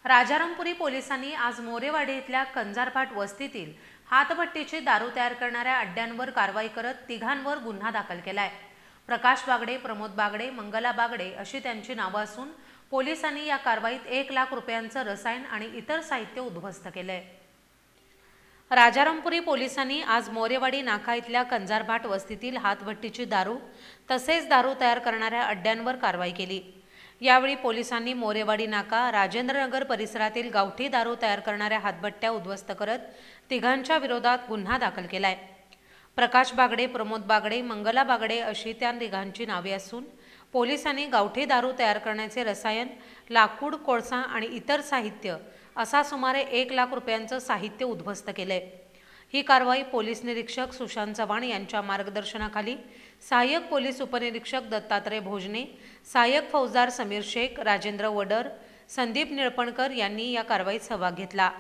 राजारामपुरी पोलिसांनी आज मोरेवाडी इथल्या कंजारभाट वस्तीतील हातभट्टीची दारू तयार करणाऱ्या अड्ड्यांवर कारवाई करत तिघांवर गुन्हा दाखल केलाय। प्रकाश बागडे, प्रमोद बागडे, मंगला बागडे अशी त्यांची नावे असून पोलिसांनी या कारवाईत 1 लाख रुपयांचं रसायन आणि इतर साहित्य उद्ध्वस्त केलंय। राजारामपुरी पोलिसांनी आज मोरेवाडी नाका इथल्या कंजारभाट वस्तीतील हातभट्टीची दारू तसेच दारू तयार करणाऱ्या अड्ड्यांवर कारवाई केली। यावेळी पोलिसांनी मोरेवाडी नाका, राजेंद्रनगर परिसरातील गावठी दारू तयार करणाऱ्या हातभट्ट्या उद्ध्वस्त करत तिघांच्या विरोधात गुन्हा दाखल केलाय। प्रकाश बागडे, प्रमोद बागडे, मंगला बागडे अशी त्या तिघांची नावे असून पोलिसांनी गावठी दारू तयार करण्याचे रसायन, लाकूड, कोळसा आणि इतर साहित्य असा सुमारे 1 लाख रुपयांचं साहित्य उद्ध्वस्त केलंय। ही कारवाई पोलीस निरीक्षक सुशांत चव्हाण यांच्या मार्गदर्शनाखाली सहाय्यक पोलीस उपनिरीक्षक दत्तात्रय भोजने, सहाय्यक फौजदार समीर शेख, राजेंद्र वडर, संदीप निळपणकर यांनी या कारवाईत सहभाग घेतला।